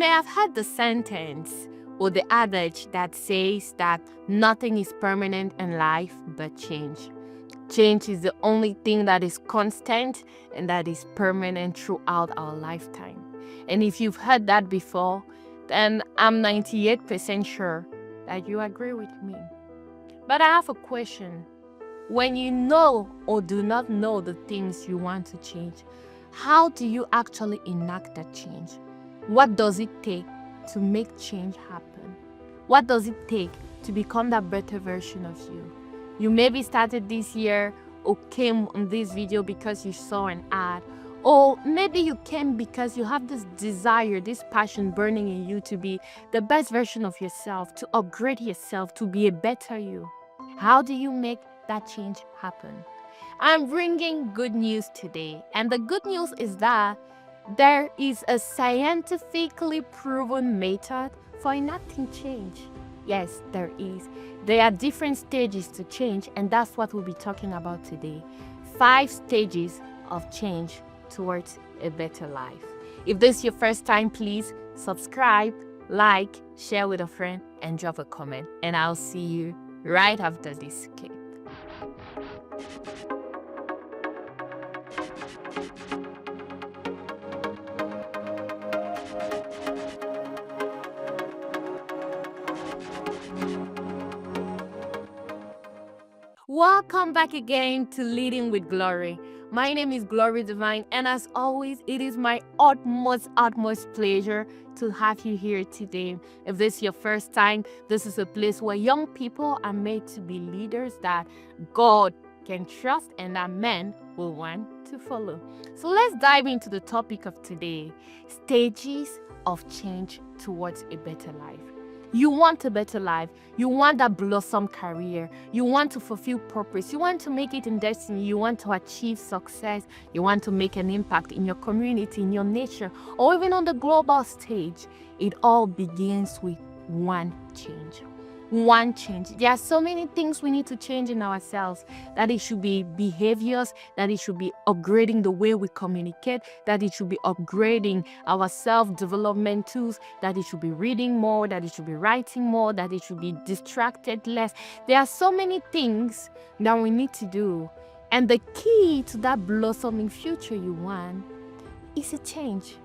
may have heard the sentence or the adage that says that nothing is permanent in life but change. Change is the only thing that is constant and that is permanent throughout our lifetime. And if you've heard that before, then I'm 98% sure that you agree with me. But I have a question. When you know or do not know the things you want to change, how do you actually enact that change? What does it take to make change happen? What does it take to become that better version of you? You maybe started this year or came on this video because you saw an ad, or maybe you came because you have this desire, this passion burning in you to be the best version of yourself, to upgrade yourself, to be a better you. How do you make that change happen? I'm bringing good news today, and the good news is that there is a scientifically proven method for enacting change. Yes, there is. There are different stages to change, and that's what we'll be talking about today. 5 stages of change towards a better life. If this is your first time, please subscribe, like, share with a friend, and drop a comment. And I'll see you right after this clip. Welcome back again to Leading with Glory. My name is Glory Divine, and as always, it is my utmost pleasure to have you here today. If this is your first time, this is a place where young people are made to be leaders that God can trust and that men will want to follow. So let's dive into the topic of today: stages of change towards a better life. You want a better life. You want that blossom career. You want to fulfill purpose. You want to make it in destiny. You want to achieve success. You want to make an impact in your community, in your nation, or even on the global stage. It all begins with one change. One change. There are so many things we need to change in ourselves, that it should be behaviors, that it should be upgrading the way we communicate, that it should be upgrading our self-development tools, that it should be reading more, that it should be writing more, that it should be distracted less. There are so many things that we need to do. And the key to that blossoming future you want is a change.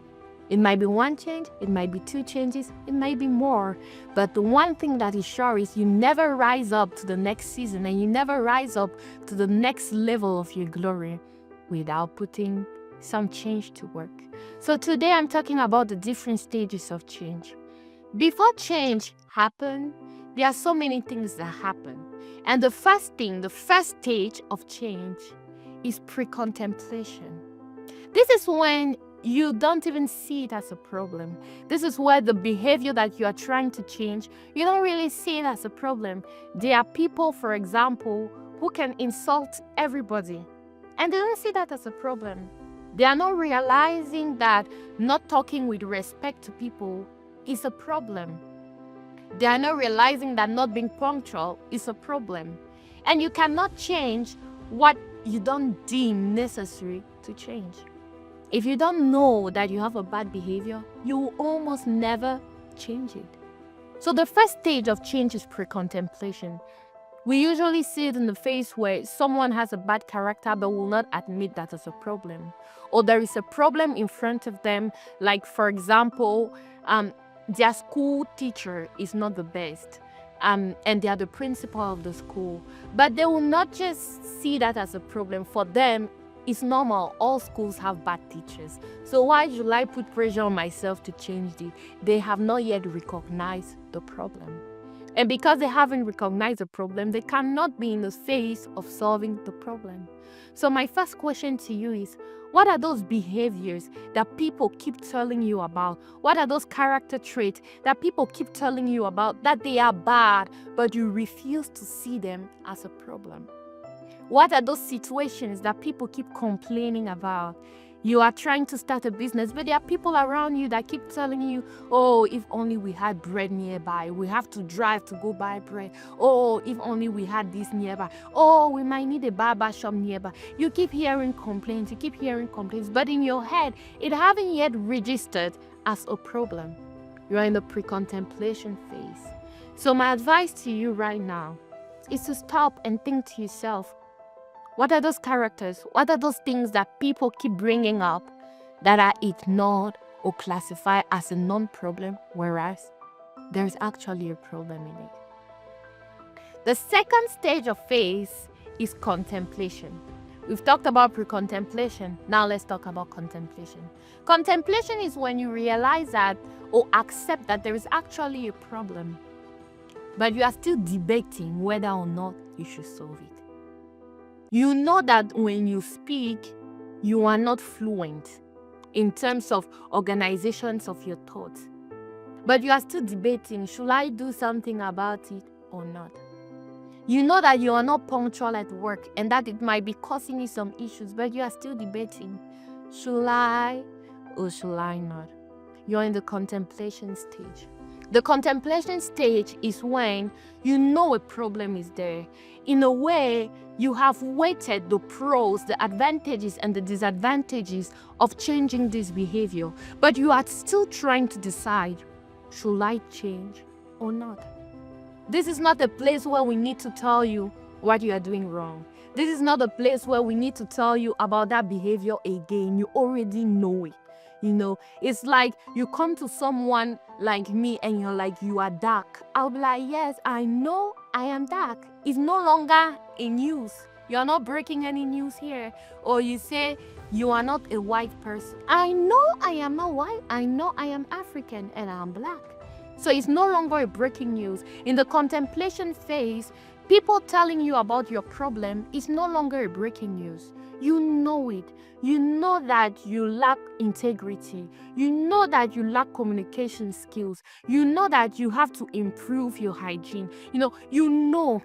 It might be one change, it might be 2 changes, it might be more. But the one thing that is sure is you never rise up to the next season, and you never rise up to the next level of your glory without putting some change to work. So today I'm talking about the different stages of change. Before change happens, there are so many things that happen. And the first stage of change is pre-contemplation. This is when you don't even see it as a problem. This is where the behavior that you are trying to change, you don't really see it as a problem. There are people, for example, who can insult everybody, and they don't see that as a problem. They are not realizing that not talking with respect to people is a problem. They are not realizing that not being punctual is a problem. And you cannot change what you don't deem necessary to change. If you don't know that you have a bad behavior, you will almost never change it. So the first stage of change is pre-contemplation. We usually see it in the phase where someone has a bad character but will not admit that as a problem. Or there is a problem in front of them, like for example, their school teacher is not the best. And they are the principal of the school. But they will not just see that as a problem. For them, it's normal. All schools have bad teachers. So why should I put pressure on myself to change it? They have not yet recognized the problem. And because they haven't recognized the problem, they cannot be in the phase of solving the problem. So my first question to you is, what are those behaviors that people keep telling you about? What are those character traits that people keep telling you about, that they are bad, but you refuse to see them as a problem? What are those situations that people keep complaining about? You are trying to start a business, but there are people around you that keep telling you, oh, if only we had bread nearby. We have to drive to go buy bread. Oh, if only we had this nearby. Oh, we might need a barber shop nearby. You keep hearing complaints. But in your head, it haven't yet registered as a problem. You're in the pre-contemplation phase. So my advice to you right now is to stop and think to yourself, what are those characters? What are those things that people keep bringing up that are ignored or classified as a non-problem, whereas there's actually a problem in it? The second stage of phase is contemplation. We've talked about pre-contemplation. Now let's talk about contemplation. Contemplation is when you realize that or accept that there is actually a problem, but you are still debating whether or not you should solve it. You know that when you speak, you are not fluent in terms of organizations of your thoughts, but you are still debating, should I do something about it or not? You know that you are not punctual at work and that it might be causing you some issues, but you are still debating, should I or should I not? You're in the contemplation stage. The contemplation stage is when you know a problem is there. In a way, you have weighted the pros, the advantages, and the disadvantages of changing this behavior, but you are still trying to decide, should I change or not? This is not a place where we need to tell you what you are doing wrong. This is not a place where we need to tell you about that behavior again. You already know it. It's like you come to someone like me and you're like, you are dark. I'll be like, yes, I know I am dark. It's no longer in news. You're not breaking any news here. Or you say you are not a white person. I know I am not white. I know I am African and I'm black. So it's no longer a breaking news. In the contemplation phase, people telling you about your problem is no longer a breaking news. You know it. You know that you lack integrity. You know that you lack communication skills. You know that you have to improve your hygiene. You know.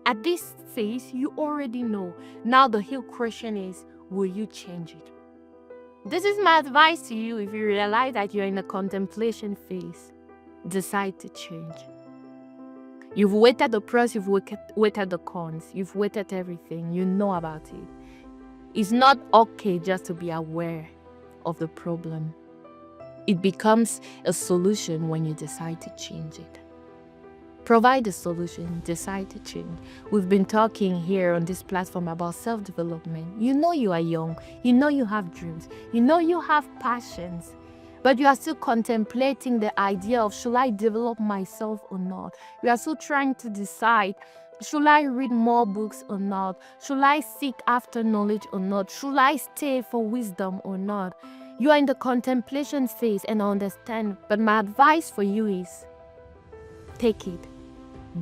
At this phase, you already know. Now the whole question is, will you change it? This is my advice to you. If you realize that you're in a contemplation phase, decide to change. You've weighted the pros, you've weighted the cons, you've weighted everything, you know about it. It's not okay just to be aware of the problem. It becomes a solution when you decide to change it. Provide a solution, decide to change. We've been talking here on this platform about self-development. You know you are young, you know you have dreams, you know you have passions, but you are still contemplating the idea of, should I develop myself or not? You are still trying to decide, should I read more books or not? Should I seek after knowledge or not? Should I stay for wisdom or not? You are in the contemplation phase, and I understand, but my advice for you is, take it,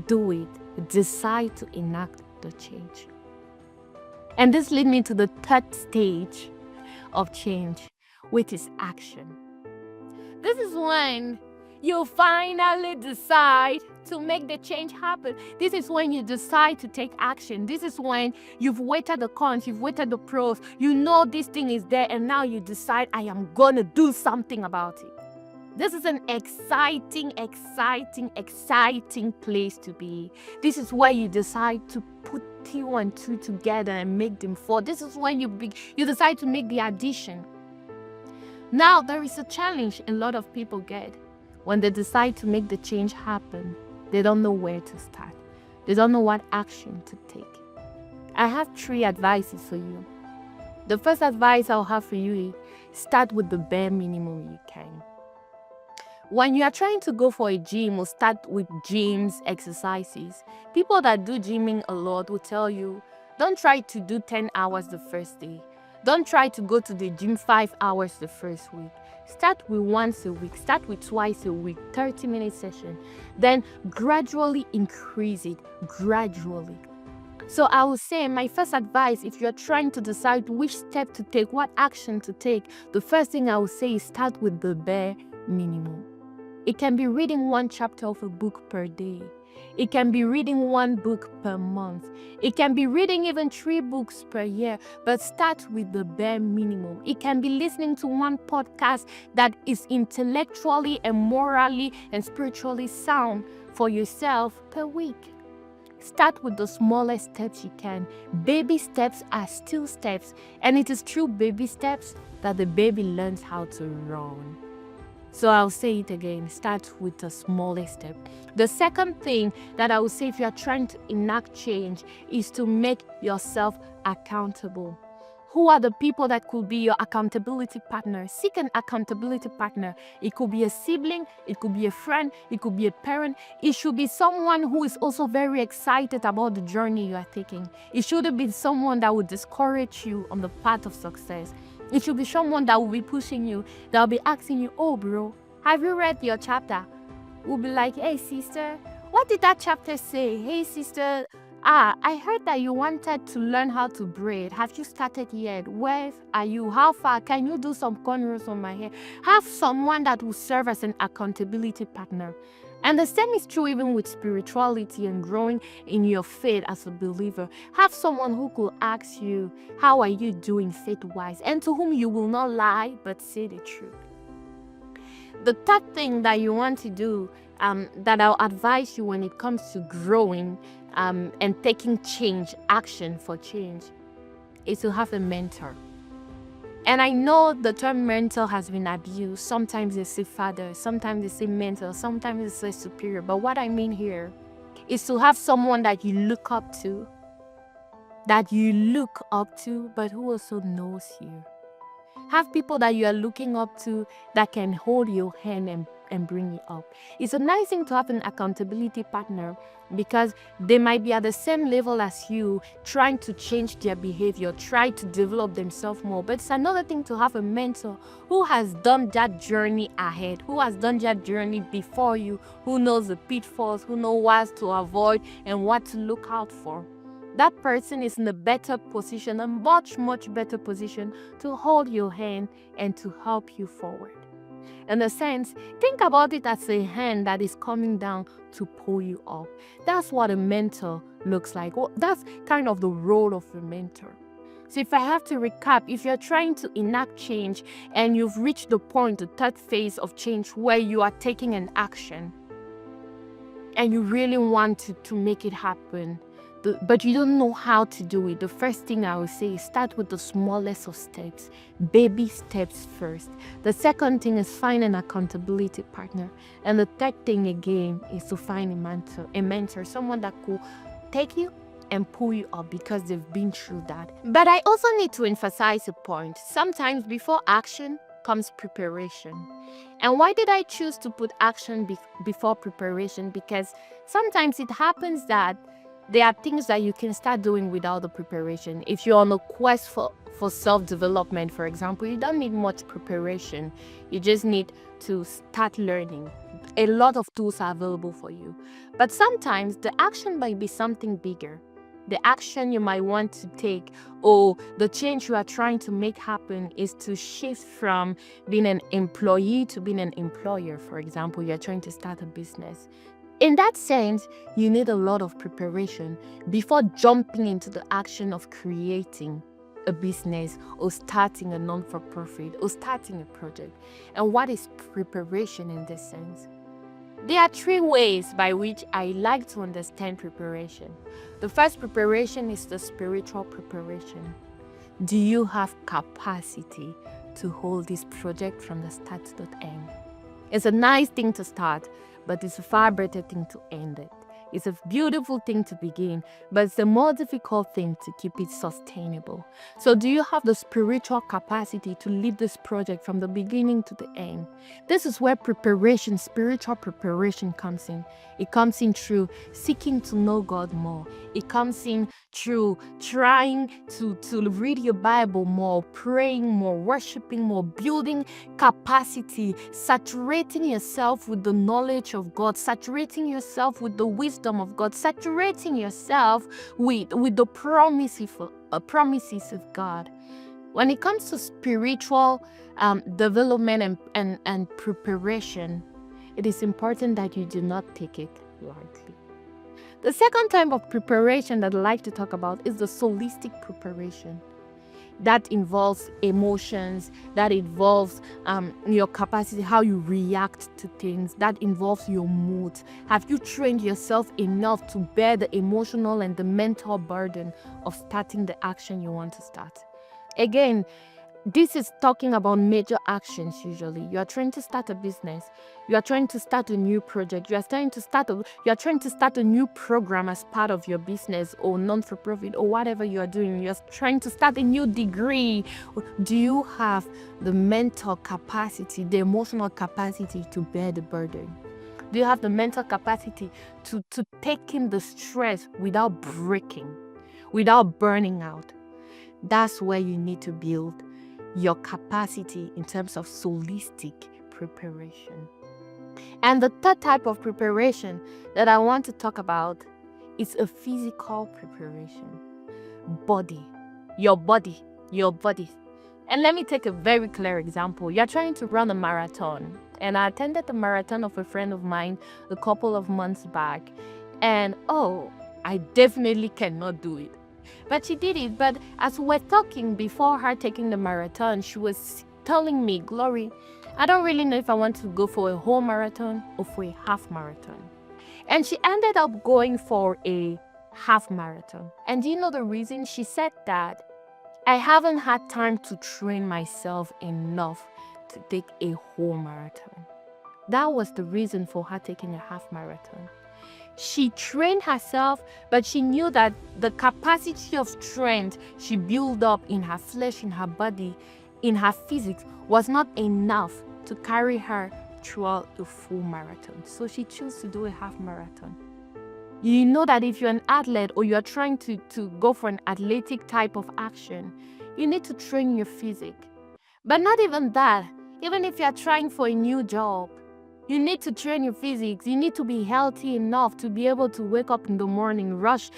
do it, decide to enact the change. And this leads me to the third stage of change, which is action. This is when you finally decide to make the change happen. This is when you decide to take action. This is when you've weighted the cons, you've weighted the pros. You know this thing is there, and now you decide, I am going to do something about it. This is an exciting place to be. This is where you decide to put 2 and 2 together and make them 4. This is when you decide to make the addition. Now, there is a challenge a lot of people get when they decide to make the change happen. They don't know where to start. They don't know what action to take. I have 3 advices for you. The first advice I'll have for you is start with the bare minimum you can. When you are trying to go for a gym or start with gyms, exercises, people that do gymming a lot will tell you, don't try to do 10 hours the first day. Don't try to go to the gym 5 hours the first week. Start with once a week. Start with twice a week, 30-minute session. Then gradually increase it, gradually. So I would say my first advice, if you're trying to decide which step to take, what action to take, the first thing I would say is start with the bare minimum. It can be reading 1 chapter of a book per day. It can be reading 1 book per month. It can be reading even 3 books per year, but start with the bare minimum. It can be listening to 1 podcast that is intellectually and morally and spiritually sound for yourself per week. Start with the smallest steps you can. Baby steps are still steps, and it is through baby steps that the baby learns how to run. So I'll say it again, start with the smallest step. The second thing that I would say if you are trying to enact change is to make yourself accountable. Who are the people that could be your accountability partner? Seek an accountability partner. It could be a sibling, it could be a friend, it could be a parent. It should be someone who is also very excited about the journey you are taking. It shouldn't be someone that would discourage you on the path of success. It should be someone that will be pushing you, that will be asking you, oh bro, have you read your chapter? We'll be like, hey sister, what did that chapter say? Hey sister, I heard that you wanted to learn how to braid. Have you started yet? Where are you? How far? Can you do some cornrows on my hair? Have someone that will serve as an accountability partner. And the same is true even with spirituality and growing in your faith as a believer. Have someone who could ask you, how are you doing faith-wise? And to whom you will not lie, but say the truth. The third thing that you want to do, that I'll advise you when it comes to growing and taking change, action for change, is to have a mentor. And I know the term mentor has been abused. Sometimes they say father, sometimes they say mentor, sometimes they say superior. But what I mean here is to have someone that you look up to, but who also knows you. Have people that you are looking up to that can hold your hand and bring you up. It's a nice thing to have an accountability partner because they might be at the same level as you, trying to change their behavior, try to develop themselves more. But it's another thing to have a mentor who has done that journey ahead, who has done that journey before you, who knows the pitfalls, who knows what to avoid and what to look out for. That person is in a better position, a much, much better position to hold your hand and to help you forward. In a sense, think about it as a hand that is coming down to pull you up. That's what a mentor looks like. Well, that's kind of the role of a mentor. So if I have to recap, if you're trying to enact change and you've reached the point, the third phase of change where you are taking an action and you really want to make it happen, but you don't know how to do it, the first thing I would say is start with the smallest of steps. Baby steps first. The second thing is find an accountability partner. And the third thing again is to find a mentor, someone that could take you and pull you up because they've been through that. But I also need to emphasize a point. Sometimes before action comes preparation. And why did I choose to put action before preparation? Because sometimes it happens that there are things that you can start doing without the preparation. If you're on a quest for self-development, for example, you don't need much preparation. You just need to start learning. A lot of tools are available for you. But sometimes the action might be something bigger. The action you might want to take or the change you are trying to make happen is to shift from being an employee to being an employer. For example, you're trying to start a business. In that sense, you need a lot of preparation before jumping into the action of creating a business or starting a non-for-profit or starting a project. And what is preparation in this sense? There are three ways by which I like to understand preparation. The first preparation is the spiritual preparation. Do you have capacity to hold this project from the start to the end? It's a nice thing to start, but it's a far better thing to end it. It's a beautiful thing to begin, but it's a more difficult thing to keep it sustainable. So do you have the spiritual capacity to lead this project from the beginning to the end? This is where preparation, spiritual preparation comes in. It comes in through seeking to know God more. It comes in through trying to read your Bible more, praying more, worshiping more, building capacity, saturating yourself with the knowledge of God, saturating yourself with the wisdom of God, saturating yourself with the promises of God. When it comes to spiritual development and preparation, it is important that you do not take it lightly. The second type of preparation that I like to talk about is the holistic preparation. That involves emotions, that involves your capacity, how you react to things, that involves your mood. Have you trained yourself enough to bear the emotional and the mental burden of starting the action you want to start? Again, This is talking about major actions usually. You are trying to start a business. You are trying to start a new project. You are trying to start a new program as part of your business or non-for-profit or whatever you are doing. You are trying to start a new degree. Do you have the mental capacity, the emotional capacity to bear the burden? Do you have the mental capacity to take in the stress without breaking, without burning out? That's where you need to build your capacity in terms of holistic preparation. And the third type of preparation that I want to talk about is a physical preparation. Body, your body, your body. And let me take a very clear example. You're trying to run a marathon, and I attended the marathon of a friend of mine a couple of months back, and I definitely cannot do it. But she did it. But as we're talking before her taking the marathon, she was telling me, Glory, I don't really know if I want to go for a whole marathon or for a half marathon. And she ended up going for a half marathon. And do you know the reason? She said that I haven't had time to train myself enough to take a whole marathon. That was the reason for her taking a half marathon. She trained herself, but she knew that the capacity of strength she built up in her flesh, in her body, in her physics was not enough to carry her throughout a full marathon. So she chose to do a half marathon. You know that if you're an athlete or you're trying to go for an athletic type of action, you need to train your physique. But not even that. Even if you're trying for a new job, you need to train your physiques. You need to be healthy enough to be able to wake up in the morning, rush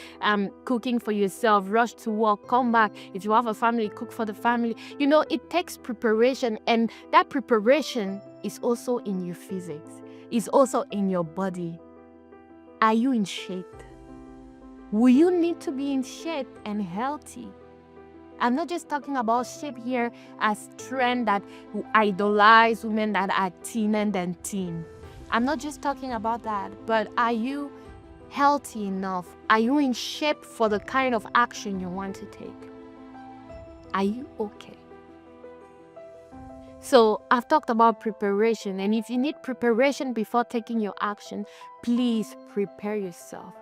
cooking for yourself, rush to work, come back. If you have a family, cook for the family. You know, it takes preparation, and that preparation is also in your physics. It's also in your body. Are you in shape? Will you need to be in shape and healthy? I'm not just talking about shape here as trend that idolize women that are thinner than thin. I'm not just talking about that, but are you healthy enough? Are you in shape for the kind of action you want to take? Are you okay? So I've talked about preparation, and if you need preparation before taking your action, please prepare yourself.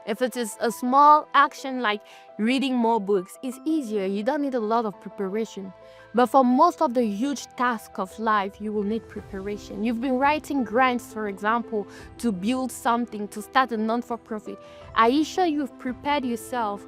If it is a small action like reading more books, it's easier. You don't need a lot of preparation. But for most of the huge tasks of life, you will need preparation. You've been writing grants, for example, to build something, to start a non-for-profit. Are you sure you've prepared yourself?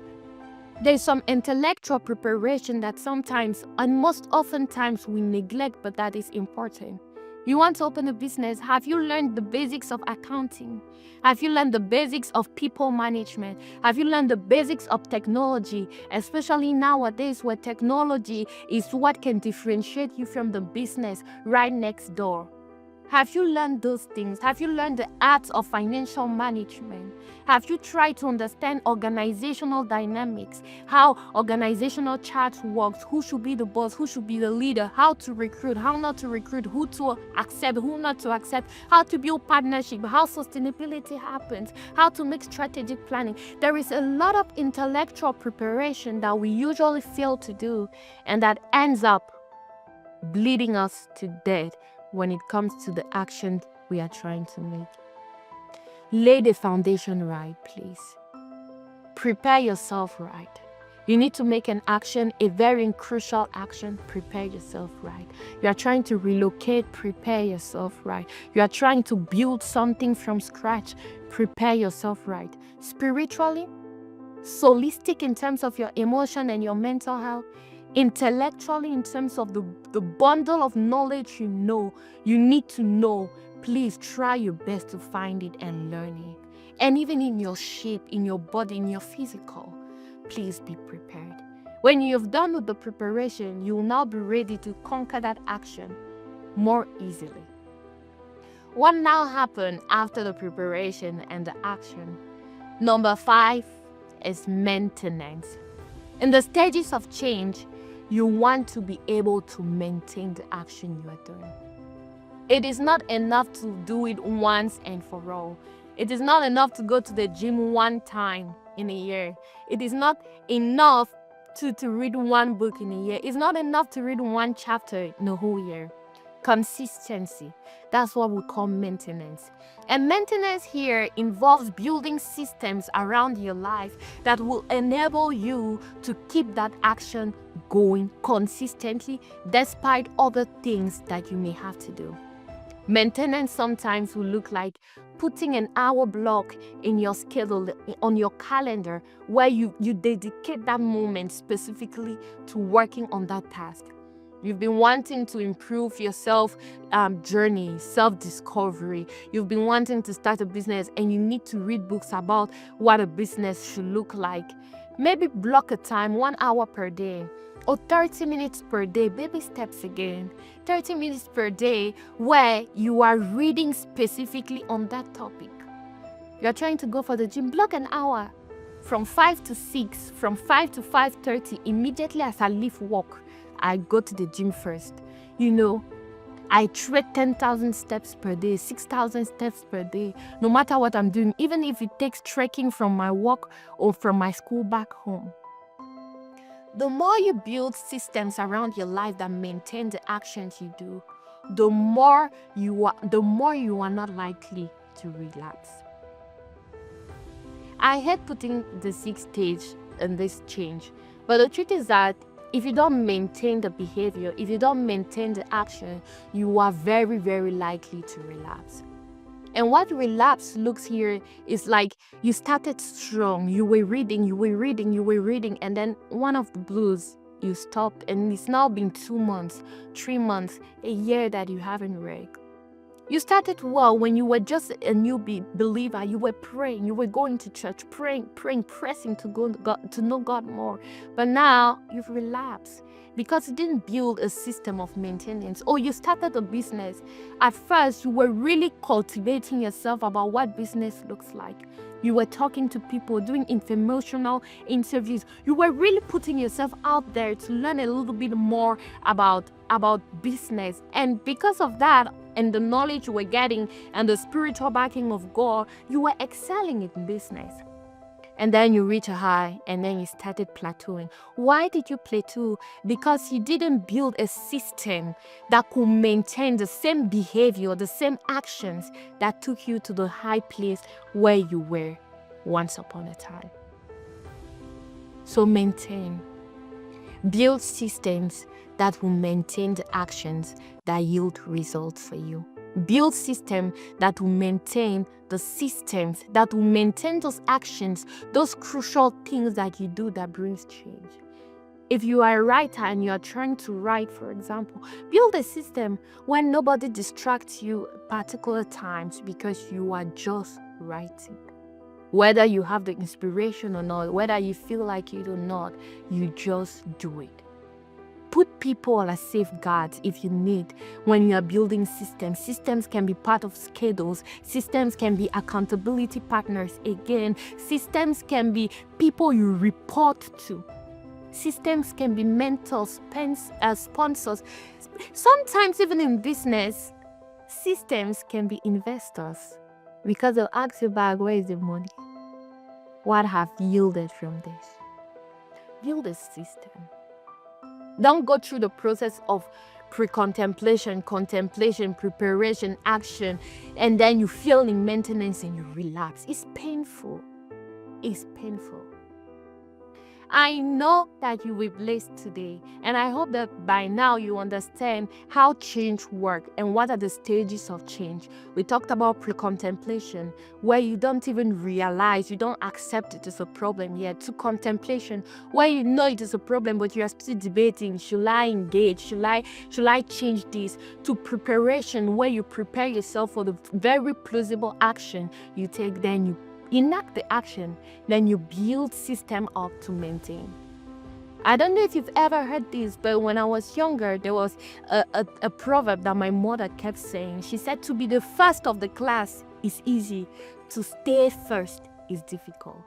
There's some intellectual preparation that sometimes, and most oftentimes, we neglect, but that is important. You want to open a business, have you learned the basics of accounting? Have you learned the basics of people management? Have you learned the basics of technology, especially nowadays where technology is what can differentiate you from the business right next door? Have you learned those things? Have you learned the art of financial management? Have you tried to understand organizational dynamics, how organizational charts works, who should be the boss, who should be the leader, how to recruit, how not to recruit, who to accept, who not to accept, how to build partnership, how sustainability happens, how to make strategic planning? There is a lot of intellectual preparation that we usually fail to do, and that ends up bleeding us to death when it comes to the action we are trying to make. Lay the foundation right, please. Prepare yourself right. You need to make an action, a very crucial action. Prepare yourself right. You are trying to relocate. Prepare yourself right. You are trying to build something from scratch. Prepare yourself right. Spiritually, holistic in terms of your emotion and your mental health, intellectually in terms of the bundle of knowledge you need to know. Please try your best to find it and learn it. And even in your shape, in your body, in your physical, please be prepared. When you've done with the preparation, you will now be ready to conquer that action more easily. What now happened after the preparation and the action? Number 5 is maintenance. In the stages of change, you want to be able to maintain the action you are doing. It is not enough to do it once and for all. It is not enough to go to the gym one time in a year. It is not enough to read one book in a year. It's not enough to read one chapter in a whole year. Consistency. That's what we call maintenance. And maintenance here involves building systems around your life that will enable you to keep that action going consistently despite other things that you may have to do. Maintenance sometimes will look like putting an hour block in your schedule, on your calendar, where you dedicate that moment specifically to working on that task. You've been wanting to improve your journey, self-discovery. You've been wanting to start a business and you need to read books about what a business should look like. Maybe block a time, 1 hour per day or 30 minutes per day, baby steps again. 30 minutes per day where you are reading specifically on that topic. You're trying to go for the gym, block an hour from 5 to 6, from 5 to 5:30. Immediately as I leave work, I go to the gym first. I tread 10,000 steps per day, 6,000 steps per day, no matter what I'm doing, even if it takes trekking from my work or from my school back home. The more you build systems around your life that maintain the actions you do, the more you are not likely to relapse. I hate putting the 6th stage in this change, but the truth is that if you don't maintain the behavior, if you don't maintain the action, you are very, very likely to relapse. And what relapse looks here is like you started strong, you were reading, and then one of the blues, you stopped, and it's now been 2 months, 3 months, a year that you haven't read. You started well when you were just a new believer. You were praying, you were going to church, praying, pressing to know God more. But now you've relapsed because you didn't build a system of maintenance. Or you started a business. At first, you were really cultivating yourself about what business looks like. You were talking to people, doing informational interviews. You were really putting yourself out there to learn a little bit more about business. And because of that, and the knowledge you were getting and the spiritual backing of God, you were excelling in business. And then you reach a high and then you started plateauing. Why did you plateau? Because you didn't build a system that could maintain the same behavior, the same actions that took you to the high place where you were once upon a time. So maintain. Build systems that will maintain the actions that yield results for you. Build systems that will maintain the systems, that will maintain those actions, those crucial things that you do that brings change. If you are a writer and you are trying to write, for example, build a system where nobody distracts you at particular times because you are just writing. Whether you have the inspiration or not, whether you feel like it or not, you just do it. Put people as safeguards if you need when you are building systems. Systems can be part of schedules. Systems can be accountability partners again. Systems can be people you report to. Systems can be mentors, sponsors. Sometimes even in business, systems can be investors because they'll ask you back, where is the money? What have yielded from this? Build a system. Don't go through the process of pre-contemplation, contemplation, preparation, action, and then you fail in maintenance and you relapse. It's painful. It's painful. I know that you will be blessed today, and I hope that by now you understand how change works and what are the stages of change. We talked about pre-contemplation, where you don't even realize, you don't accept it as a problem yet, to contemplation, where you know it is a problem, but you are still debating, should I engage, should I change this, to preparation, where you prepare yourself for the very plausible action you take, then you enact the action, then you build system up to maintain. I don't know if you've ever heard this, but when I was younger, there was a proverb that my mother kept saying. She said, to be the first of the class is easy, to stay first is difficult.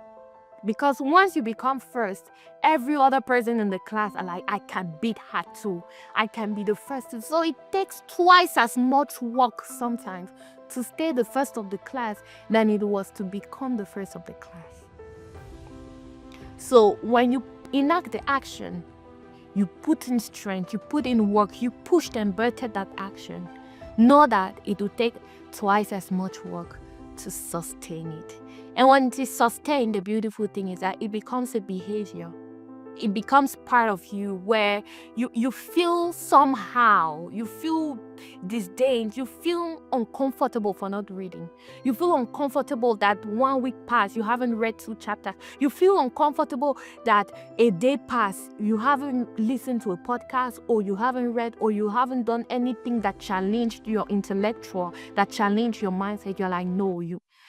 Because once you become first, every other person in the class are like, I can beat her too. I can be the first. So it takes twice as much work sometimes to stay the first of the class than it was to become the first of the class. So when you enact the action. You put in strength, you put in work, you pushed and birthed that action. Know that it will take twice as much work to sustain it. And when it is sustained, the beautiful thing is that it becomes a behavior. It becomes part of you where you feel somehow, you feel disdained, you feel uncomfortable for not reading. You feel uncomfortable that 1 week passed, you haven't read 2 chapters. You feel uncomfortable that a day passed, you haven't listened to a podcast, or you haven't read, or you haven't done anything that challenged your intellectual, that challenged your mindset. You're like, no,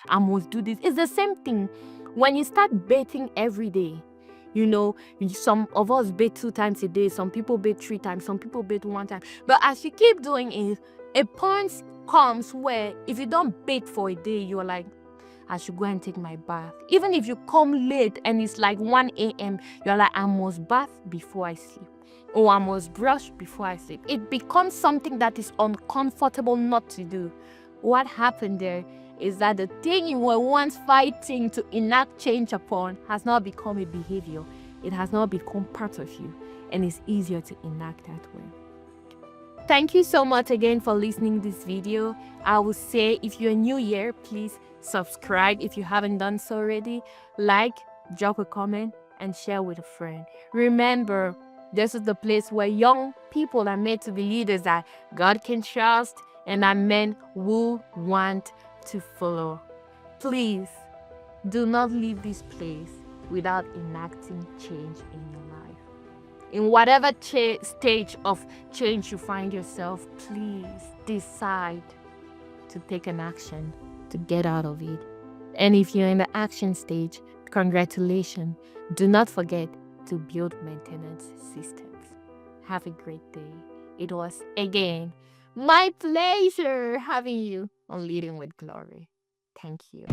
I must do this. It's the same thing when you start bathing every day. Some of us bathe 2 times a day, some people bathe 3 times, some people bathe 1 time. But as you keep doing it, a point comes where if you don't bathe for a day, you're like, I should go and take my bath. Even if you come late and it's like 1 a.m., you're like, I must bath before I sleep. Or I must brush before I sleep. It becomes something that is uncomfortable not to do. What happened there is that the thing you were once fighting to enact change upon has now become a behavior. It has now become part of you, and it's easier to enact that way. Thank you so much again for listening to this video. I will say, if you're new here, please subscribe if you haven't done so already. Like, drop a comment, and share with a friend. Remember, this is the place where young people are made to be leaders that God can trust and that men will want to follow. Please do not leave this place without enacting change in your life. In whatever stage of change you find yourself, please decide to take an action to get out of it. And if you're in the action stage, congratulations. Do not forget to build maintenance systems. Have a great day. It was, again, my pleasure having you on Leading with Glory. Thank you.